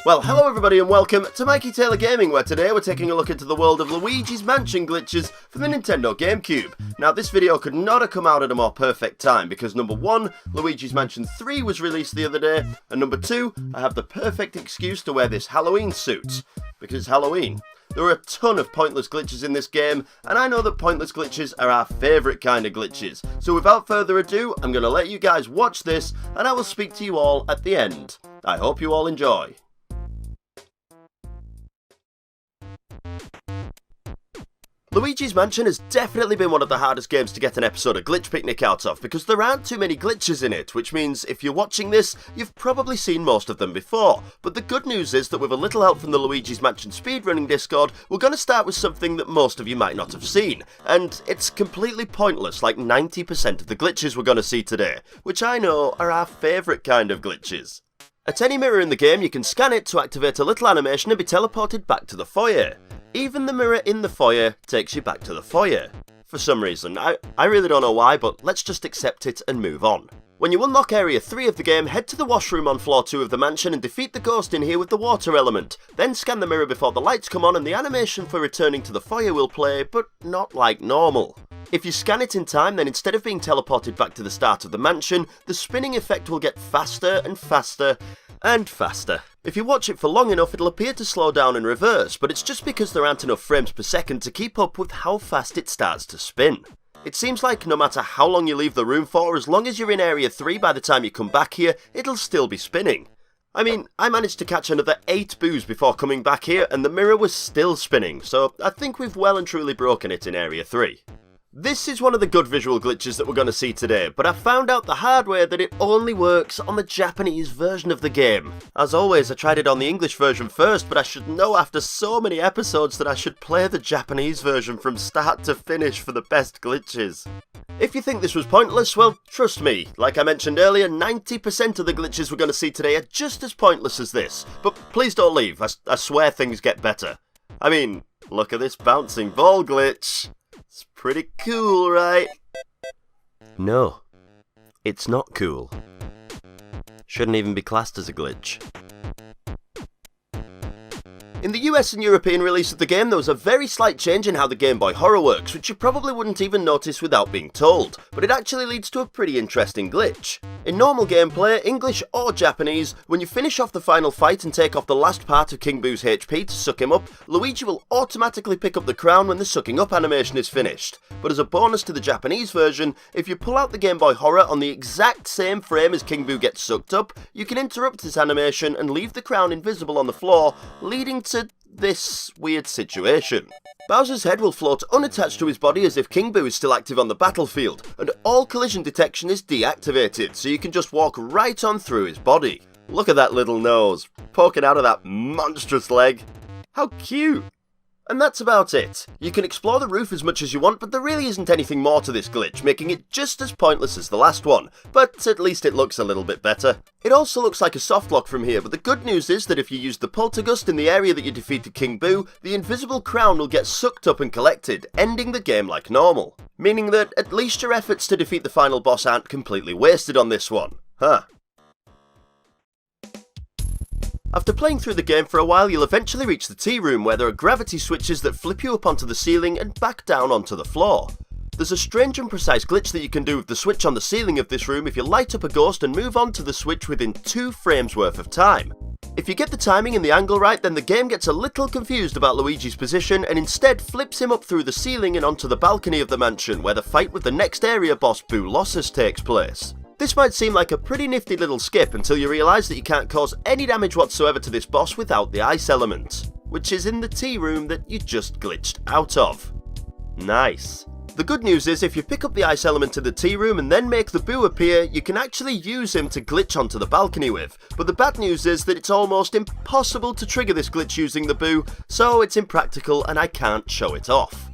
Well, hello everybody and welcome to MikeyTaylorGaming, where today we're taking a look into the world of Luigi's Mansion glitches for the Nintendo Gamecube. Now, this video could not have come out at a more perfect time, because number 1, Luigi's Mansion 3 was released the other day, and number 2, I have the perfect excuse to wear this Halloween suit, because it's Halloween. There are a ton of pointless glitches in this game, and I know that pointless glitches are our favourite kind of glitches. So without further ado, I'm going to let you guys watch this, and I will speak to you all at the end. I hope you all enjoy. Luigi's Mansion has definitely been one of the hardest games to get an episode of Glitch Picnic out of, because there aren't too many glitches in it, which means if you're watching this, you've probably seen most of them before. But the good news is that with a little help from the Luigi's Mansion speedrunning Discord, we're going to start with something that most of you might not have seen. And it's completely pointless, like 90% of the glitches we're going to see today, which I know are our favourite kind of glitches. At any mirror in the game, you can scan it to activate a little animation and be teleported back to the foyer. Even the mirror in the foyer takes you back to the foyer. For some reason, I really don't know why, but let's just accept it and move on. When you unlock Area 3 of the game, head to the washroom on floor 2 of the mansion and defeat the ghost in here with the water element. Then scan the mirror before the lights come on and the animation for returning to the foyer will play, but not like normal. If you scan it in time, then instead of being teleported back to the start of the mansion, the spinning effect will get faster and faster and faster. If you watch it for long enough, it'll appear to slow down and reverse, but it's just because there aren't enough frames per second to keep up with how fast it starts to spin. It seems like no matter how long you leave the room for, as long as you're in Area 3 by the time you come back here, it'll still be spinning. I mean, I managed to catch another 8 boos before coming back here, and the mirror was still spinning, so I think we've well and truly broken it in Area 3. This is one of the good visual glitches that we're going to see today, but I found out the hard way that it only works on the Japanese version of the game. As always, I tried it on the English version first, but I should know after so many episodes that I should play the Japanese version from start to finish for the best glitches. If you think this was pointless, well, trust me, like I mentioned earlier, 90% of the glitches we're going to see today are just as pointless as this. But please don't leave, I swear things get better. I mean, look at this bouncing ball glitch. It's pretty cool, right? No, it's not cool. Shouldn't even be classed as a glitch. In the US and European release of the game, there was a very slight change in how the Game Boy Horror works, which you probably wouldn't even notice without being told, but it actually leads to a pretty interesting glitch. In normal gameplay, English or Japanese, when you finish off the final fight and take off the last part of King Boo's HP to suck him up, Luigi will automatically pick up the crown when the sucking up animation is finished. But as a bonus to the Japanese version, if you pull out the Game Boy Horror on the exact same frame as King Boo gets sucked up, you can interrupt this animation and leave the crown invisible on the floor, leading to this weird situation. Bowser's head will float unattached to his body as if King Boo is still active on the battlefield, and all collision detection is deactivated, so you can just walk right on through his body. Look at that little nose, poking out of that monstrous leg. How cute! And that's about it. You can explore the roof as much as you want, but there really isn't anything more to this glitch, making it just as pointless as the last one, but at least it looks a little bit better. It also looks like a softlock from here, but the good news is that if you use the Poltergust in the area that you defeated King Boo, the invisible crown will get sucked up and collected, ending the game like normal. Meaning that at least your efforts to defeat the final boss aren't completely wasted on this one. Huh. After playing through the game for a while, you'll eventually reach the tea room, where there are gravity switches that flip you up onto the ceiling and back down onto the floor. There's a strange and precise glitch that you can do with the switch on the ceiling of this room if you light up a ghost and move on to the switch within 2 frames worth of time. If you get the timing and the angle right, then the game gets a little confused about Luigi's position and instead flips him up through the ceiling and onto the balcony of the mansion, where the fight with the next area boss, Boo Losses, takes place. This might seem like a pretty nifty little skip until you realise that you can't cause any damage whatsoever to this boss without the ice element, which is in the tea room that you just glitched out of. Nice. The good news is if you pick up the ice element in the tea room and then make the Boo appear, you can actually use him to glitch onto the balcony with, but the bad news is that it's almost impossible to trigger this glitch using the Boo, so it's impractical and I can't show it off.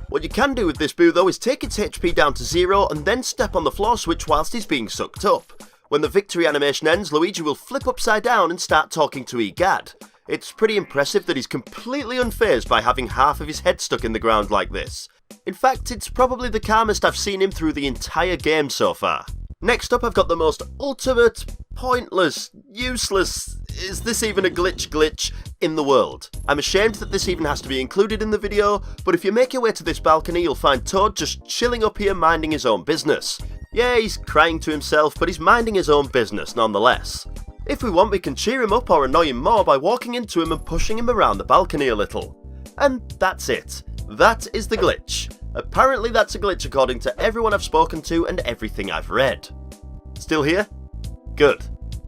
What you can do with this Boo though is take its HP down to 0 and then step on the floor switch whilst he's being sucked up. When the victory animation ends, Luigi will flip upside down and start talking to Egad. It's pretty impressive that he's completely unfazed by having half of his head stuck in the ground like this. In fact, it's probably the calmest I've seen him through the entire game so far. Next up, I've got the most ultimate, pointless, useless, is this even a glitch in the world? I'm ashamed that this even has to be included in the video, but if you make your way to this balcony, you'll find Toad just chilling up here minding his own business. Yeah, he's crying to himself, but he's minding his own business nonetheless. If we want, we can cheer him up or annoy him more by walking into him and pushing him around the balcony a little. And that's it. That is the glitch. Apparently that's a glitch according to everyone I've spoken to and everything I've read. Still here? Good.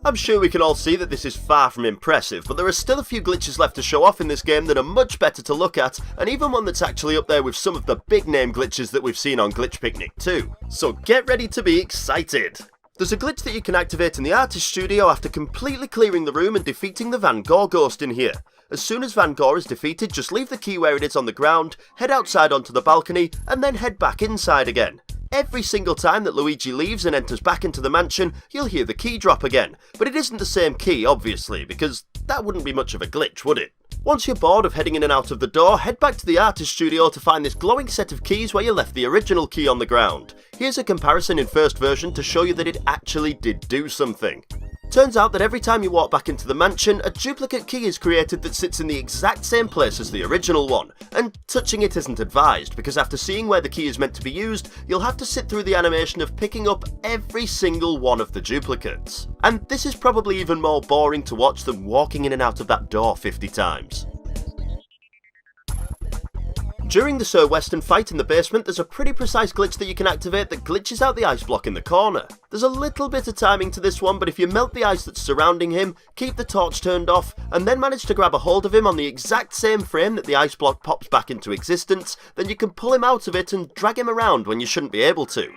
I'm sure we can all see that this is far from impressive, but there are still a few glitches left to show off in this game that are much better to look at, and even one that's actually up there with some of the big name glitches that we've seen on Glitch Picnic too. So get ready to be excited! There's a glitch that you can activate in the artist studio after completely clearing the room and defeating the Van Gogh ghost in here. As soon as Van Gogh is defeated, just leave the key where it is on the ground, head outside onto the balcony, and then head back inside again. Every single time that Luigi leaves and enters back into the mansion, you'll hear the key drop again, but it isn't the same key obviously, because that wouldn't be much of a glitch, would it? Once you're bored of heading in and out of the door, head back to the artist studio to find this glowing set of keys where you left the original key on the ground. Here's a comparison in first version to show you that it actually did do something. Turns out that every time you walk back into the mansion, a duplicate key is created that sits in the exact same place as the original one, and touching it isn't advised, because after seeing where the key is meant to be used, you'll have to sit through the animation of picking up every single one of the duplicates. And this is probably even more boring to watch than walking in and out of that door 50 times. During the Sir Weston fight in the basement, there's a pretty precise glitch that you can activate that glitches out the ice block in the corner. There's a little bit of timing to this one, but if you melt the ice that's surrounding him, keep the torch turned off, and then manage to grab a hold of him on the exact same frame that the ice block pops back into existence, then you can pull him out of it and drag him around when you shouldn't be able to.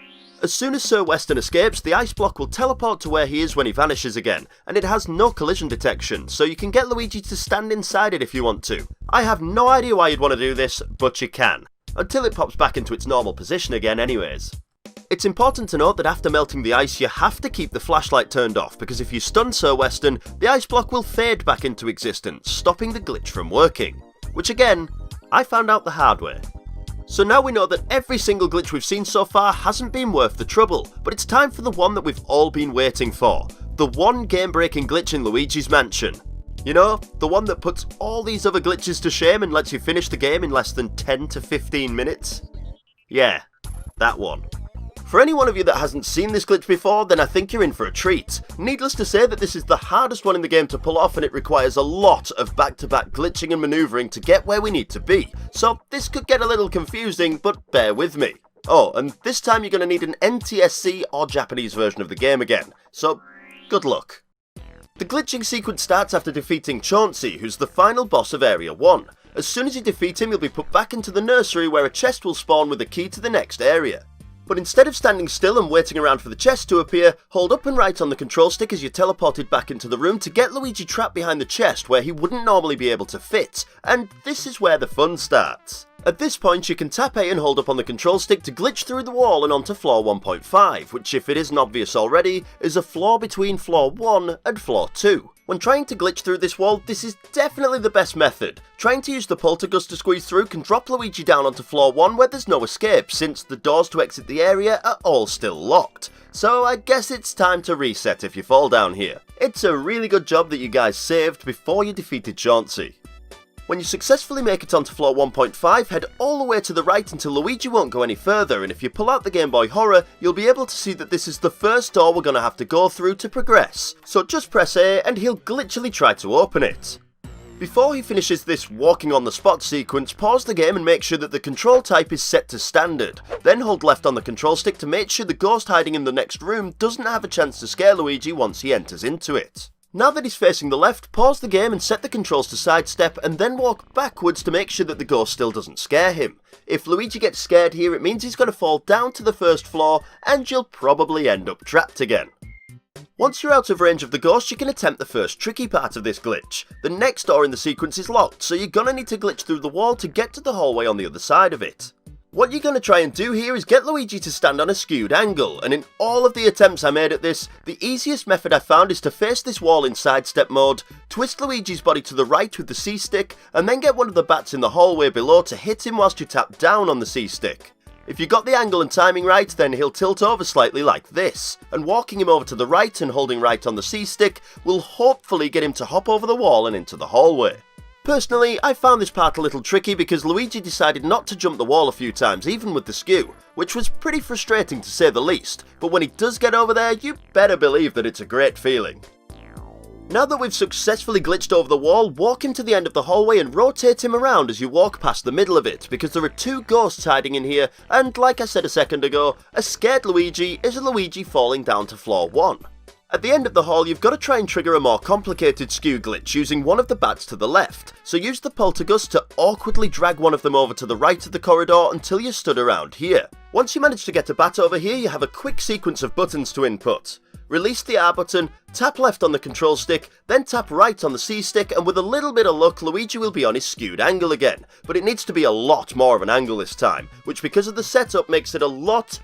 As soon as Sir Weston escapes, the ice block will teleport to where he is when he vanishes again, and it has no collision detection, so you can get Luigi to stand inside it if you want to. I have no idea why you'd want to do this, but you can. Until it pops back into its normal position again anyways. It's important to note that after melting the ice, you have to keep the flashlight turned off, because if you stun Sir Weston, the ice block will fade back into existence, stopping the glitch from working. Which again, I found out the hard way. So now we know that every single glitch we've seen so far hasn't been worth the trouble, but it's time for the one that we've all been waiting for. The one game-breaking glitch in Luigi's mansion. You know, the one that puts all these other glitches to shame and lets you finish the game in less than 10 to 15 minutes? Yeah, that one. For any one of you that hasn't seen this glitch before, then I think you're in for a treat. Needless to say that this is the hardest one in the game to pull off, and it requires a lot of back-to-back glitching and manoeuvring to get where we need to be. So this could get a little confusing, but bear with me. Oh, and this time you're going to need an NTSC or Japanese version of the game again, so good luck. The glitching sequence starts after defeating Chauncey, who's the final boss of Area 1. As soon as you defeat him, you'll be put back into the nursery where a chest will spawn with a key to the next area. But instead of standing still and waiting around for the chest to appear, hold up and right on the control stick as you're teleported back into the room to get Luigi trapped behind the chest where he wouldn't normally be able to fit, and this is where the fun starts. At this point you can tap A and hold up on the control stick to glitch through the wall and onto floor 1.5, which if it isn't obvious already, is a floor between floor 1 and floor 2. When trying to glitch through this wall, this is definitely the best method. Trying to use the poltergust to squeeze through can drop Luigi down onto floor 1 where there's no escape, since the doors to exit the area are all still locked. So I guess it's time to reset if you fall down here. It's a really good job that you guys saved before you defeated Chauncey. When you successfully make it onto floor 1.5, head all the way to the right until Luigi won't go any further, and if you pull out the Game Boy Horror, you'll be able to see that this is the first door we're going to have to go through to progress. So just press A and he'll glitchily try to open it. Before he finishes this walking on the spot sequence, pause the game and make sure that the control type is set to standard. Then hold left on the control stick to make sure the ghost hiding in the next room doesn't have a chance to scare Luigi once he enters into it. Now that he's facing the left, pause the game and set the controls to sidestep and then walk backwards to make sure that the ghost still doesn't scare him. If Luigi gets scared here, it means he's going to fall down to the first floor and you'll probably end up trapped again. Once you're out of range of the ghost, you can attempt the first tricky part of this glitch. The next door in the sequence is locked, so you're going to need to glitch through the wall to get to the hallway on the other side of it. What you're going to try and do here is get Luigi to stand on a skewed angle, and in all of the attempts I made at this, the easiest method I found is to face this wall in sidestep mode, twist Luigi's body to the right with the C-stick, and then get one of the bats in the hallway below to hit him whilst you tap down on the C-stick. If you got the angle and timing right, then he'll tilt over slightly like this, and walking him over to the right and holding right on the C-stick will hopefully get him to hop over the wall and into the hallway. Personally, I found this part a little tricky because Luigi decided not to jump the wall a few times, even with the skew, which was pretty frustrating to say the least, but when he does get over there, you better believe that it's a great feeling. Now that we've successfully glitched over the wall, walk him to the end of the hallway and rotate him around as you walk past the middle of it, because there are two ghosts hiding in here, and like I said a second ago, a scared Luigi is a Luigi falling down to floor 1. At the end of the hall, you've got to try and trigger a more complicated skew glitch using one of the bats to the left, so use the poltergust to awkwardly drag one of them over to the right of the corridor until you're stood around here. Once you manage to get a bat over here, you have a quick sequence of buttons to input. Release the R button, tap left on the control stick, then tap right on the C stick, and with a little bit of luck, Luigi will be on his skewed angle again. But it needs to be a lot more of an angle this time, which because of the setup makes it a lot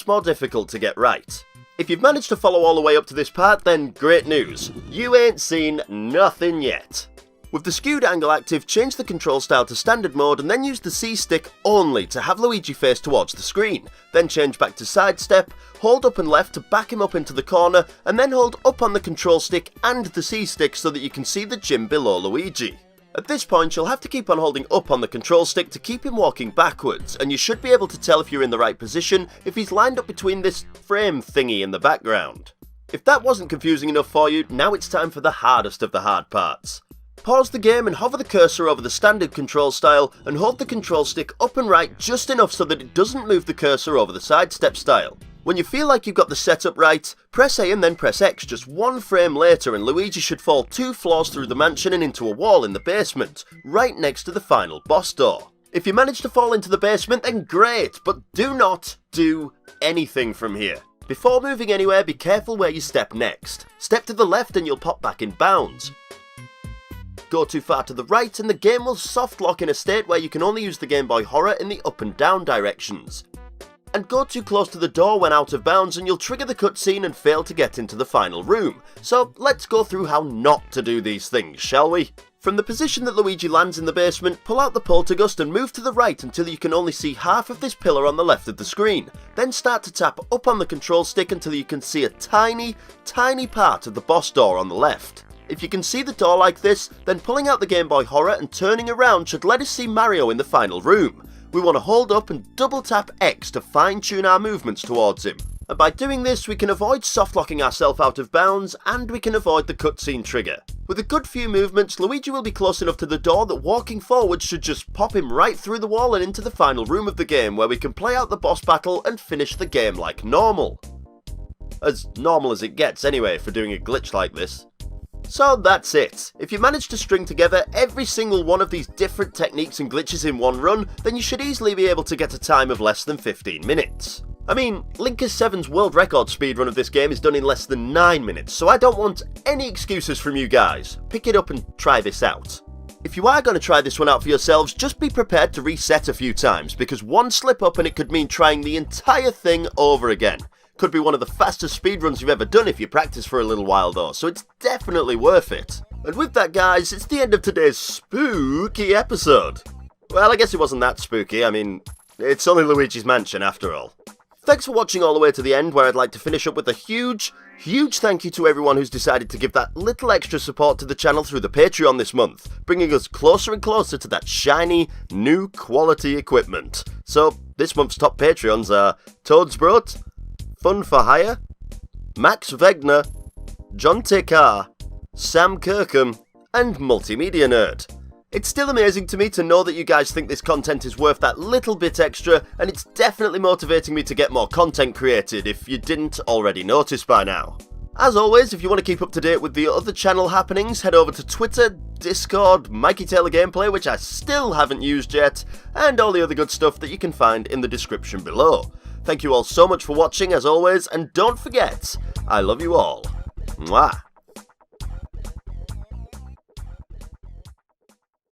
more difficult to get right. If you've managed to follow all the way up to this part, then great news. You ain't seen nothing yet. With the skewed angle active, change the control style to standard mode and then use the C stick only to have Luigi face towards the screen. Then change back to sidestep, hold up and left to back him up into the corner, and then hold up on the control stick and the C stick so that you can see the gym below Luigi. At this point, you'll have to keep on holding up on the control stick to keep him walking backwards, and you should be able to tell if you're in the right position if he's lined up between this frame thingy in the background. If that wasn't confusing enough for you, now it's time for the hardest of the hard parts. Pause the game and hover the cursor over the standard control style and hold the control stick up and right just enough so that it doesn't move the cursor over the sidestep style. When you feel like you've got the setup right, press A and then press X just one frame later and Luigi should fall 2 floors through the mansion and into a wall in the basement, right next to the final boss door. If you manage to fall into the basement, then great, but do not do anything from here. Before moving anywhere, be careful where you step next. Step to the left and you'll pop back in bounds. Go too far to the right and the game will soft lock in a state where you can only use the Game Boy Horror in the up and down directions. And go too close to the door when out of bounds and you'll trigger the cutscene and fail to get into the final room. So let's go through how not to do these things, shall we? From the position that Luigi lands in the basement, pull out the poltergust and move to the right until you can only see half of this pillar on the left of the screen. Then start to tap up on the control stick until you can see a tiny part of the boss door on the left. If you can see the door like this, then pulling out the Game Boy Horror and turning around should let us see Mario in the final room. We want to hold up and double tap X to fine tune our movements towards him. And by doing this, we can avoid soft locking ourselves out of bounds and we can avoid the cutscene trigger. With a good few movements, Luigi will be close enough to the door that walking forward should just pop him right through the wall and into the final room of the game where we can play out the boss battle and finish the game like normal. As normal as it gets anyway for doing a glitch like this. So that's it. If you manage to string together every single one of these different techniques and glitches in one run, then you should easily be able to get a time of less than 15 minutes. I mean, Linkus7's world record speedrun of this game is done in less than 9 minutes, so I don't want any excuses from you guys. Pick it up and try this out. If you are going to try this one out for yourselves, just be prepared to reset a few times, because one slip up and it could mean trying the entire thing over again. Could be one of the fastest speedruns you've ever done if you practice for a little while though, so it's definitely worth it. And with that guys, it's the end of today's spooky episode. Well, I guess it wasn't that spooky, I mean, it's only Luigi's Mansion after all. Thanks for watching all the way to the end, where I'd like to finish up with a huge thank you to everyone who's decided to give that little extra support to the channel through the Patreon this month, bringing us closer and closer to that shiny, new quality equipment. So, this month's top Patreons are Toadsbrot, Fun for Hire, Max Wegner, John Tekar, Sam Kirkham, and Multimedia Nerd. It's still amazing to me to know that you guys think this content is worth that little bit extra, and it's definitely motivating me to get more content created if you didn't already notice by now. As always, if you want to keep up to date with the other channel happenings, head over to Twitter, Discord, MikeyTaylorGameplay, which I still haven't used yet, and all the other good stuff that you can find in the description below. Thank you all so much for watching as always, and don't forget, I love you all. Mwah.